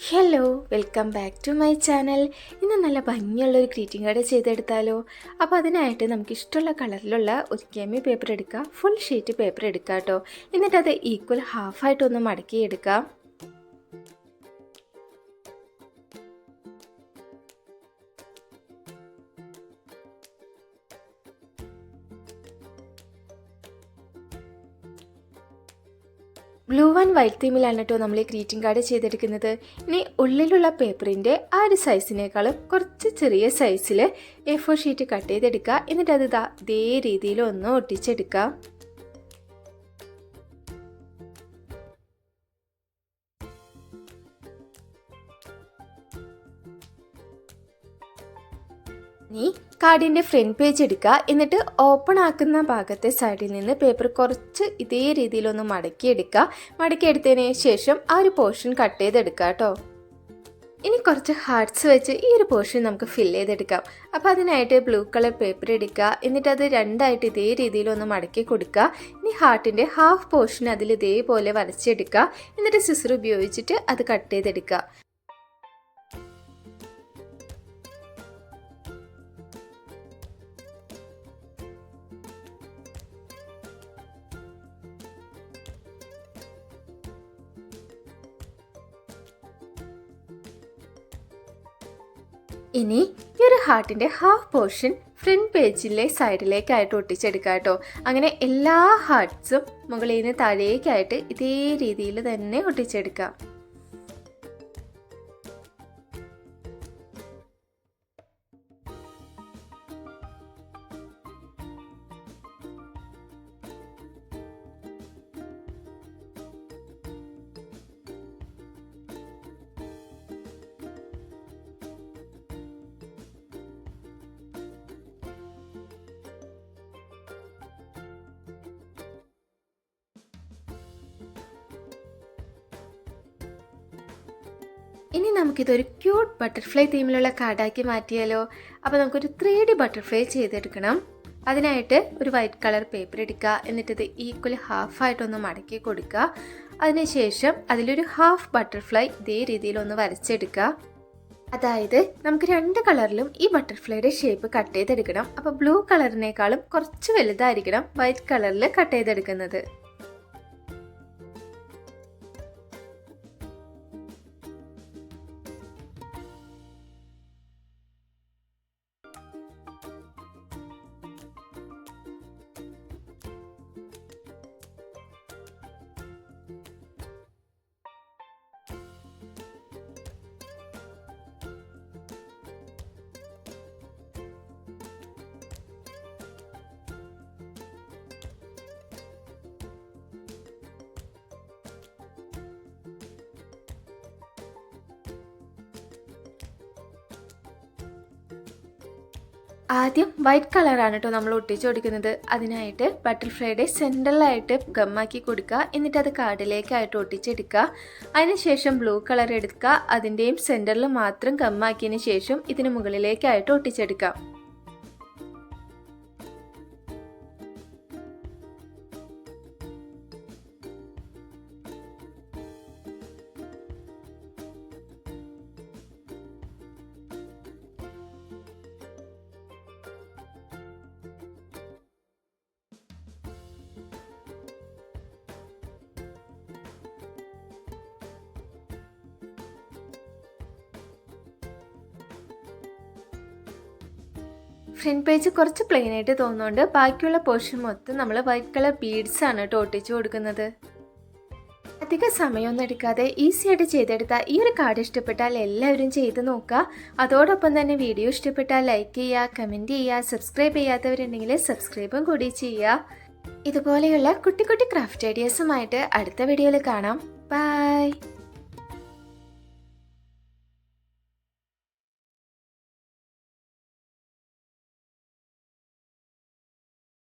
Hello, welcome back to my channel. ഇന്ന് നല്ല ഭംഗിയുള്ളൊരു ഗ്രീറ്റിംഗ് കാർഡ് ചെയ്തെടുത്താലോ? അപ്പോൾ അതിനായിട്ട് നമുക്ക് ഇഷ്ടമുള്ള കളറിലുള്ള ഒരു കെമി പേപ്പർ എടുക്കുക, ഫുൾ ഷീറ്റ് പേപ്പർ എടുക്കുക കേട്ടോ. എന്നിട്ടത് ഈക്വൽ ഹാഫായിട്ടൊന്ന് മടക്കിയെടുക്കാം. ബ്ലൂ ആൻഡ് വൈറ്റ് തീമിലാണ് കേട്ടോ നമ്മൾ ഈ ഗ്രീറ്റിംഗ് കാർഡ് ചെയ്തെടുക്കുന്നത്. ഇനി ഉള്ളിലുള്ള പേപ്പറിൻ്റെ ആ ഒരു സൈസിനേക്കാളും കുറച്ച് ചെറിയ സൈസിൽ A4 ഷീറ്റ് കട്ട് ചെയ്തെടുക്കുക. എന്നിട്ട് അത് ഇതേ രീതിയിൽ ഒന്ന് ഒട്ടിച്ചെടുക്കുക. ഇനി കാർഡിൻ്റെ ഫ്രണ്ട് പേജ് എടുക്കുക. എന്നിട്ട് ഓപ്പൺ ആക്കുന്ന ഭാഗത്തെ സൈഡിൽ നിന്ന് പേപ്പർ കുറച്ച് ഇതേ രീതിയിലൊന്ന് മടക്കിയെടുക്കുക. മടക്കിയെടുത്തതിന് ശേഷം ആ ഒരു പോർഷൻ കട്ട് ചെയ്തെടുക്കുക കേട്ടോ. ഇനി കുറച്ച് ഹാർട്ട്സ് വെച്ച് ഈ ഒരു പോർഷൻ നമുക്ക് ഫില്ല് ചെയ്തെടുക്കാം. അപ്പോൾ അതിനായിട്ട് ബ്ലൂ കളർ പേപ്പർ എടുക്കുക. എന്നിട്ട് അത് രണ്ടായിട്ട് ഇതേ രീതിയിലൊന്ന് മടക്കി കൊടുക്കുക. ഇനി ഹാർട്ടിൻ്റെ ഹാഫ് പോർഷൻ അതിൽ ഇതേപോലെ വരച്ചെടുക്കുക. എന്നിട്ട് സിസർ ഉപയോഗിച്ചിട്ട് അത് കട്ട് ചെയ്തെടുക്കുക. ഇനി ഈ ഒരു ഹാർട്ടിൻ്റെ ഹാഫ് പോർഷൻ ഫ്രണ്ട് പേജിലെ സൈഡിലേക്കായിട്ട് ഒട്ടിച്ചെടുക്കുക കേട്ടോ. അങ്ങനെ എല്ലാ ഹാർട്ട്സും മുകളിൽ നിന്ന് താഴേക്കായിട്ട് ഇതേ രീതിയിൽ തന്നെ ഒട്ടിച്ചെടുക്കാം. ഇനി നമുക്കിതൊരു ക്യൂട്ട് ബട്ടർഫ്ലൈ തീമിലുള്ള കാർഡാക്കി മാറ്റിയാലോ? അപ്പോൾ നമുക്കൊരു 3D ബട്ടർഫ്ലൈ ചെയ്തെടുക്കണം. അതിനായിട്ട് ഒരു വൈറ്റ് കളർ പേപ്പർ എടുക്കുക. എന്നിട്ടിത് ഈക്വൽ ഹാഫായിട്ടൊന്ന് മടക്കി കൊടുക്കുക. അതിനുശേഷം അതിലൊരു ഹാഫ് ബട്ടർഫ്ലൈ ഇതേ രീതിയിലൊന്ന് വരച്ചെടുക്കുക. അതായത് നമുക്ക് 2 കളറിലും ഈ ബട്ടർഫ്ലൈയുടെ ഷേപ്പ് കട്ട് ചെയ്തെടുക്കണം. അപ്പോൾ ബ്ലൂ കളറിനേക്കാളും കുറച്ച് വലുതായിരിക്കണം വൈറ്റ് കളറിൽ കട്ട് ചെയ്തെടുക്കുന്നത്. ആദ്യം വൈറ്റ് കളറാണ് കേട്ടോ നമ്മൾ ഒട്ടിച്ചു കൊടുക്കുന്നത്. അതിനായിട്ട് ബട്ടർഫ്ലൈയുടെ സെൻറ്ററിലായിട്ട് ഗമ്മാക്കി കൊടുക്കുക. എന്നിട്ട് അത് കാർഡിലേക്കായിട്ട് ഒട്ടിച്ചെടുക്കുക. അതിനുശേഷം ബ്ലൂ കളർ എടുക്കുക. അതിൻ്റെയും സെൻറ്ററിൽ മാത്രം ഗമ്മാക്കിയതിന് ശേഷം ഇതിന് മുകളിലേക്കായിട്ട് ഒട്ടിച്ചെടുക്കുക. ഫ്രണ്ട് പേജ് കുറച്ച് പ്ലെയിൻ ആയിട്ട് തോന്നുന്നുണ്ട്. ബാക്കിയുള്ള പോർഷൻ മൊത്തം നമ്മൾ വൈറ്റ് കളർ ബീഡ്സ് ആണ് കേട്ടോ ഒട്ടിച്ചു കൊടുക്കുന്നത്. അധിക സമയമൊന്നും എടുക്കാതെ ഈസി ആയിട്ട് ചെയ്തെടുത്ത ഈ ഒരു കാർഡ് ഇഷ്ടപ്പെട്ടാൽ എല്ലാവരും ചെയ്ത് നോക്കുക. അതോടൊപ്പം തന്നെ വീഡിയോ ഇഷ്ടപ്പെട്ടാൽ ലൈക്ക് ചെയ്യുക, കമൻറ്റ് ചെയ്യുക, സബ്സ്ക്രൈബ് ചെയ്യാത്തവരുണ്ടെങ്കിൽ സബ്സ്ക്രൈബും കൂടി ചെയ്യുക. ഇതുപോലെയുള്ള കുട്ടി കുട്ടി ക്രാഫ്റ്റ് ഐഡിയാസുമായിട്ട് അടുത്ത വീഡിയോയിൽ കാണാം. ബൈ.